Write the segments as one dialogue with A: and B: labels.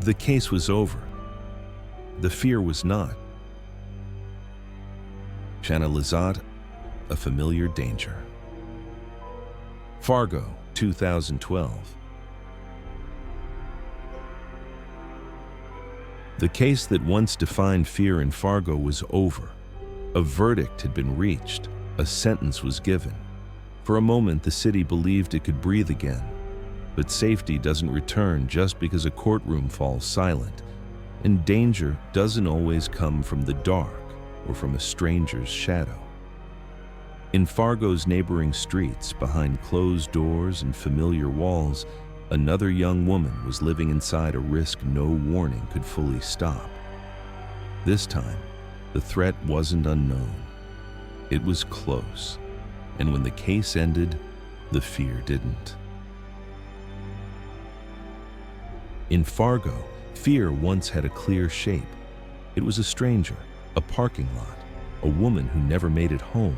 A: The case was over. The fear was not. Shanna Lizotte, a familiar danger. Fargo, 2012. The case that once defined fear in Fargo was over. A verdict had been reached. A sentence was given. For a moment, the city believed it could breathe again. But safety doesn't return just because a courtroom falls silent. And danger doesn't always come from the dark or from a stranger's shadow. In Fargo's neighboring streets, behind closed doors and familiar walls, another young woman was living inside a risk no warning could fully stop. This time, the threat wasn't unknown. It was close, and when the case ended, the fear didn't. In Fargo, fear once had a clear shape. It was a stranger, a parking lot, a woman who never made it home.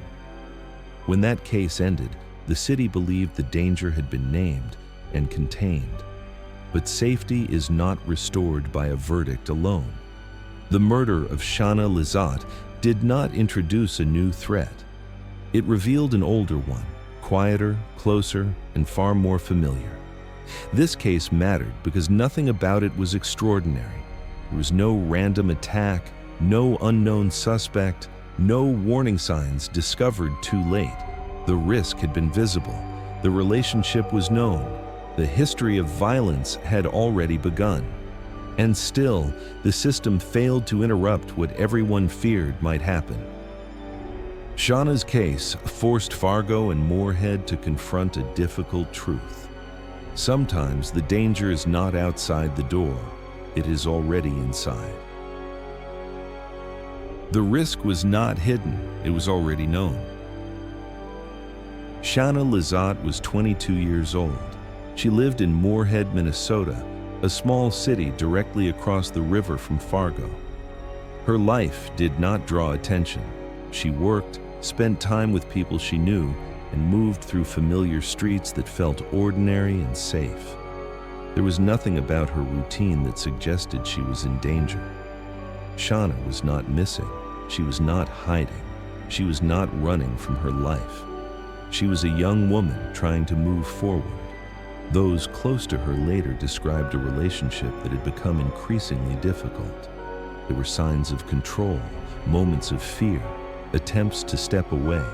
A: When that case ended, the city believed the danger had been named and contained. But safety is not restored by a verdict alone. The murder of Shanna Lizotte did not introduce a new threat. It revealed an older one, quieter, closer, and far more familiar. This case mattered because nothing about it was extraordinary. There was no random attack, no unknown suspect, no warning signs discovered too late. The risk had been visible. The relationship was known. The history of violence had already begun. And still, the system failed to interrupt what everyone feared might happen. Shanna's case forced Fargo and Moorhead to confront a difficult truth. Sometimes the danger is not outside the door, it is already inside. The risk was not hidden, it was already known. Shanna Lizotte was 22 years old. She lived in Moorhead, Minnesota, a small city directly across the river from Fargo. Her life did not draw attention. She worked, spent time with people she knew, and moved through familiar streets that felt ordinary and safe. There was nothing about her routine that suggested she was in danger. Shanna was not missing. She was not hiding. She was not running from her life. She was a young woman trying to move forward. Those close to her later described a relationship that had become increasingly difficult. There were signs of control, moments of fear, attempts to step away.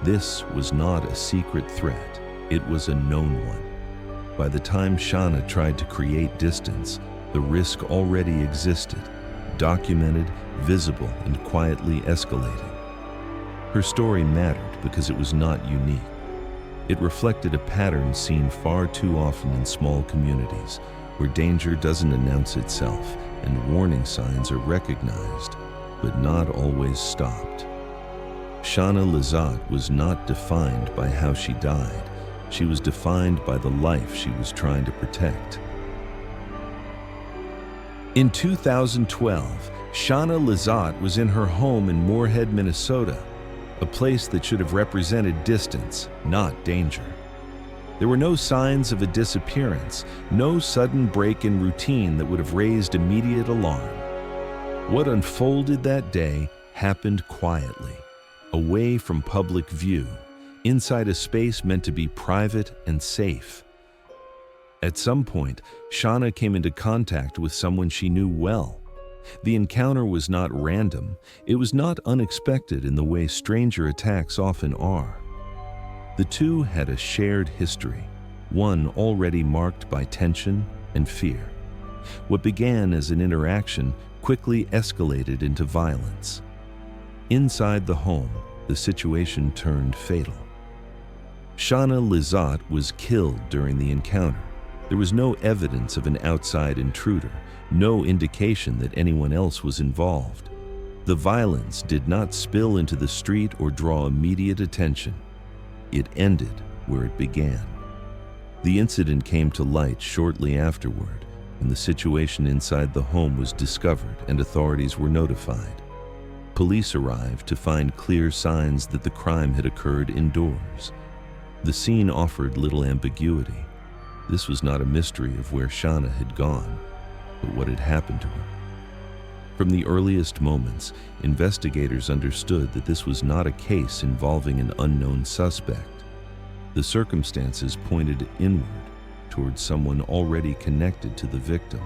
A: This was not a secret threat, it was a known one. By the time Shanna tried to create distance, the risk already existed, documented, visible, and quietly escalating. Her story mattered because it was not unique. It reflected a pattern seen far too often in small communities, where danger doesn't announce itself and warning signs are recognized, but not always stopped. Shanna Lizotte was not defined by how she died. She was defined by the life she was trying to protect. In 2012, Shanna Lizotte was in her home in Moorhead, Minnesota, a place that should have represented distance, not danger. There were no signs of a disappearance, no sudden break in routine that would have raised immediate alarm. What unfolded that day happened quietly, away from public view, inside a space meant to be private and safe. At some point, Shanna came into contact with someone she knew well. The encounter was not random. It was not unexpected in the way stranger attacks often are. The two had a shared history, one already marked by tension and fear. What began as an interaction quickly escalated into violence. Inside the home, the situation turned fatal. Shanna Lizotte was killed during the encounter. There was no evidence of an outside intruder, no indication that anyone else was involved. The violence did not spill into the street or draw immediate attention. It ended where it began. The incident came to light shortly afterward, and the situation inside the home was discovered and authorities were notified. Police arrived to find clear signs that the crime had occurred indoors. The scene offered little ambiguity. This was not a mystery of where Shanna had gone. but what had happened to her. From the earliest moments, investigators understood that this was not a case involving an unknown suspect. The circumstances pointed inward, towards someone already connected to the victim.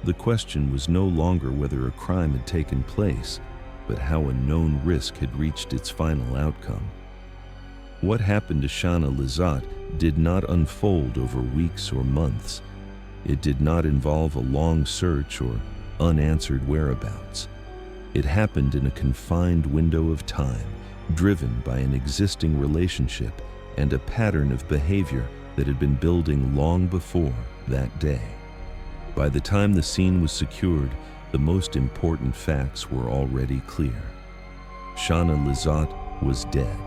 A: The question was no longer whether a crime had taken place, but how a known risk had reached its final outcome. What happened to Shanna Lizotte did not unfold over weeks or months. It did not involve a long search or unanswered whereabouts. It happened in a confined window of time, driven by an existing relationship and a pattern of behavior that had been building long before that day. By the time the scene was secured, the most important facts were already clear. Shanna Lizotte was dead.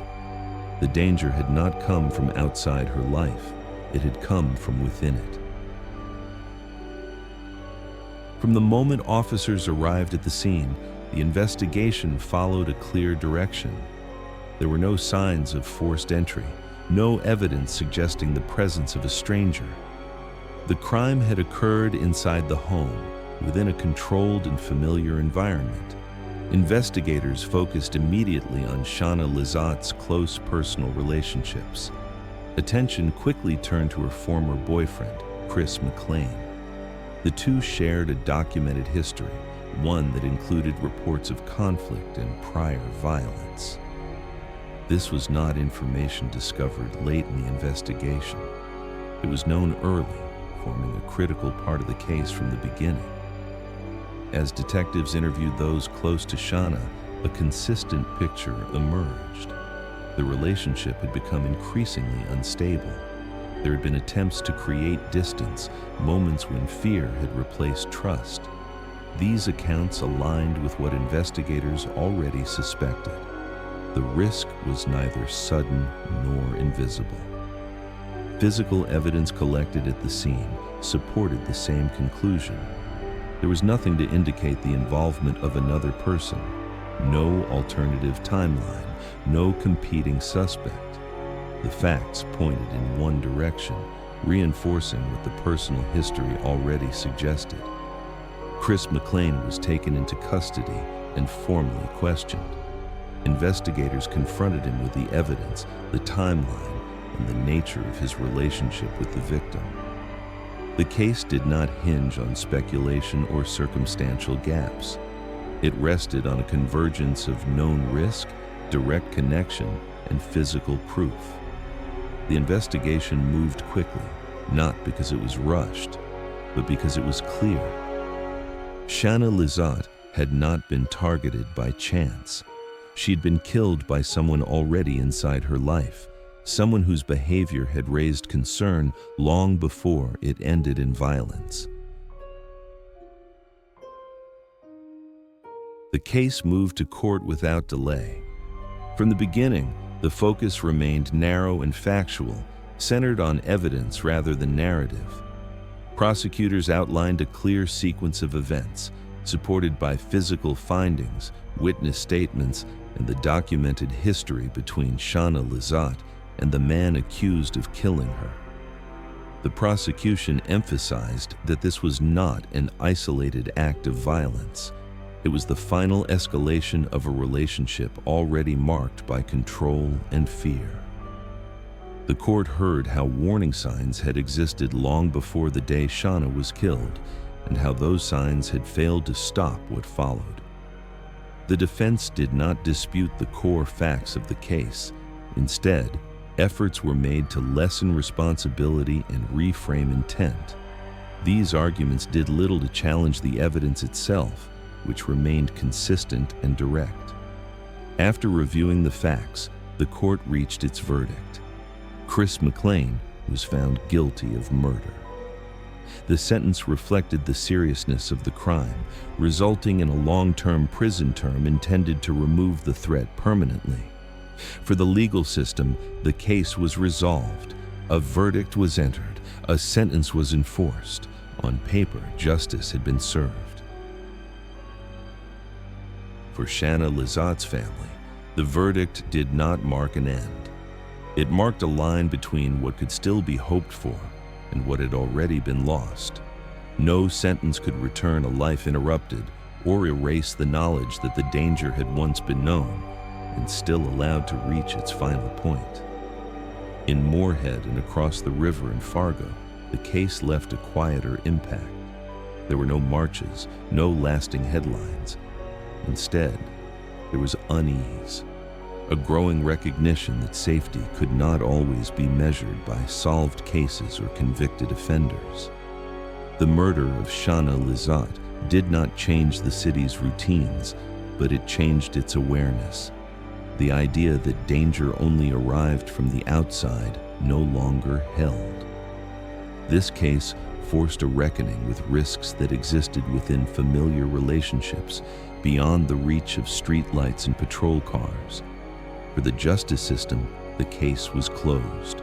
A: The danger had not come from outside her life, it had come from within it. From the moment officers arrived at the scene, the investigation followed a clear direction. There were no signs of forced entry, no evidence suggesting the presence of a stranger. The crime had occurred inside the home, within a controlled and familiar environment. Investigators focused immediately on Shanna Lizotte's close personal relationships. Attention quickly turned to her former boyfriend, Chris McLean. The two shared a documented history, one that included reports of conflict and prior violence. This was not information discovered late in the investigation. It was known early, forming a critical part of the case from the beginning. As detectives interviewed those close to Shanna, a consistent picture emerged. The relationship had become increasingly unstable. There had been attempts to create distance, moments when fear had replaced trust. These accounts aligned with what investigators already suspected. The risk was neither sudden nor invisible. Physical evidence collected at the scene supported the same conclusion. There was nothing to indicate the involvement of another person, no alternative timeline, no competing suspect. The facts pointed in one direction, reinforcing what the personal history already suggested. Chris McLean was taken into custody and formally questioned. Investigators confronted him with the evidence, the timeline, and the nature of his relationship with the victim. The case did not hinge on speculation or circumstantial gaps. It rested on a convergence of known risk, direct connection, and physical proof. The investigation moved quickly, not because it was rushed, but because it was clear. Shanna Lizotte had not been targeted by chance. She'd been killed by someone already inside her life, someone whose behavior had raised concern long before it ended in violence. The case moved to court without delay. From the beginning, the focus remained narrow and factual, centered on evidence rather than narrative. Prosecutors outlined a clear sequence of events, supported by physical findings, witness statements, and the documented history between Shanna Lizotte and the man accused of killing her. The prosecution emphasized that this was not an isolated act of violence. It was the final escalation of a relationship already marked by control and fear. The court heard how warning signs had existed long before the day Shanna was killed, and how those signs had failed to stop what followed. The defense did not dispute the core facts of the case. Instead, efforts were made to lessen responsibility and reframe intent. These arguments did little to challenge the evidence itself, which remained consistent and direct. After reviewing the facts, the court reached its verdict. Chris McLean was found guilty of murder. The sentence reflected the seriousness of the crime, resulting in a long-term prison term intended to remove the threat permanently. For the legal system, the case was resolved. A verdict was entered. A sentence was enforced. On paper, justice had been served. For Shanna Lizotte's family, the verdict did not mark an end. It marked a line between what could still be hoped for and what had already been lost. No sentence could return a life interrupted or erase the knowledge that the danger had once been known and still allowed to reach its final point. In Moorhead and across the river in Fargo, the case left a quieter impact. There were no marches, no lasting headlines. Instead, there was unease, a growing recognition that safety could not always be measured by solved cases or convicted offenders. The murder of Shanna Lizotte did not change the city's routines, but it changed its awareness. The idea that danger only arrived from the outside no longer held. This case forced a reckoning with risks that existed within familiar relationships, beyond the reach of streetlights and patrol cars. For the justice system, the case was closed,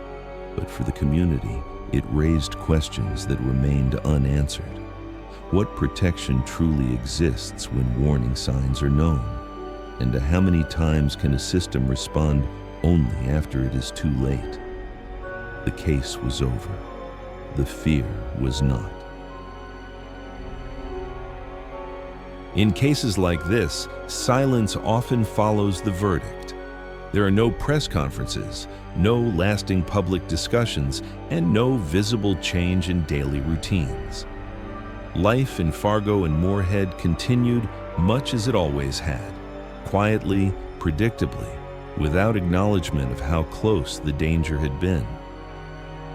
A: but for the community, it raised questions that remained unanswered. What protection truly exists when warning signs are known? And how many times can a system respond only after it is too late? The case was over. The fear was not. In cases like this, silence often follows the verdict. There are no press conferences, no lasting public discussions, and no visible change in daily routines. Life in Fargo and Moorhead continued much as it always had, quietly, predictably, without acknowledgement of how close the danger had been.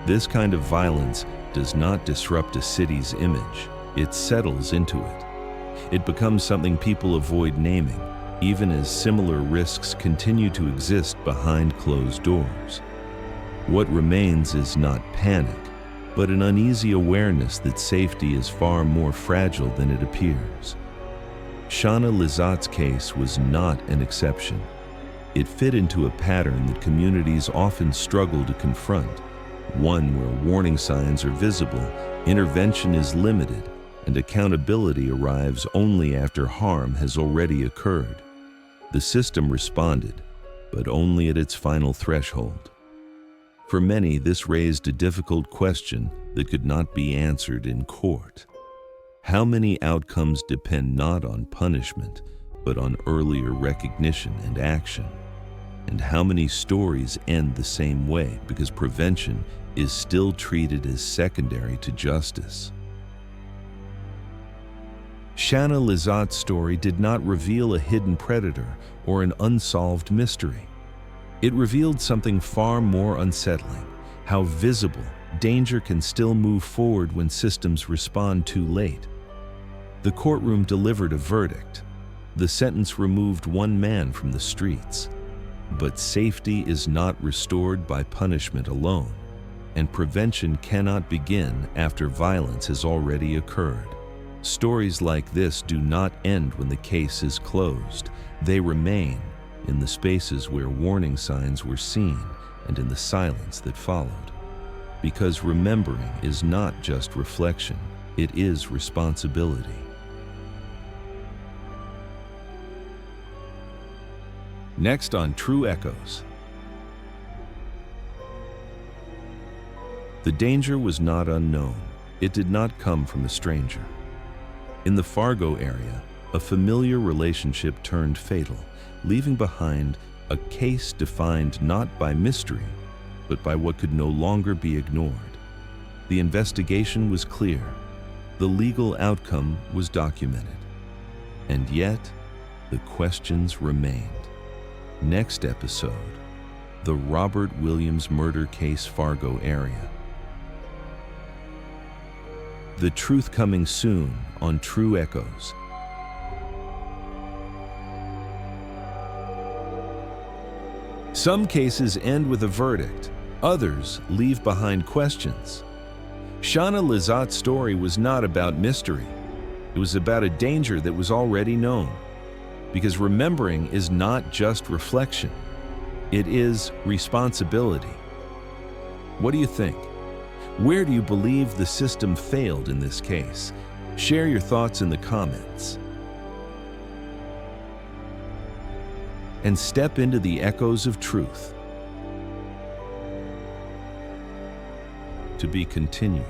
A: This kind of violence does not disrupt a city's image, it settles into it. It becomes something people avoid naming, even as similar risks continue to exist behind closed doors. What remains is not panic, but an uneasy awareness that safety is far more fragile than it appears. Shanna Lizotte's case was not an exception. It fit into a pattern that communities often struggle to confront, one where warning signs are visible, intervention is limited, and accountability arrives only after harm has already occurred. The system responded, but only at its final threshold. For many, this raised a difficult question that could not be answered in court. How many outcomes depend not on punishment, but on earlier recognition and action? And how many stories end the same way because prevention is still treated as secondary to justice? Shanna Lizotte's story did not reveal a hidden predator or an unsolved mystery. It revealed something far more unsettling: how visible danger can still move forward when systems respond too late. The courtroom delivered a verdict. The sentence removed one man from the streets. But safety is not restored by punishment alone, and prevention cannot begin after violence has already occurred. Stories like this do not end when the case is closed. They remain in the spaces where warning signs were seen and in the silence that followed. Because remembering is not just reflection, it is responsibility. Next on True Echoes. The danger was not unknown. It did not come from a stranger. In the Fargo area, a familiar relationship turned fatal, leaving behind a case defined not by mystery, but by what could no longer be ignored. The investigation was clear. The legal outcome was documented. And yet, the questions remained. Next episode, the Robert Williams murder case, Fargo area. The truth coming soon on True Echoes. Some cases end with a verdict, others leave behind questions. Shanna Lizotte's story was not about mystery. It was about a danger that was already known. Because remembering is not just reflection, it is responsibility. What do you think? Where do you believe the system failed in this case? Share your thoughts in the comments. And step into the echoes of truth. To be continued.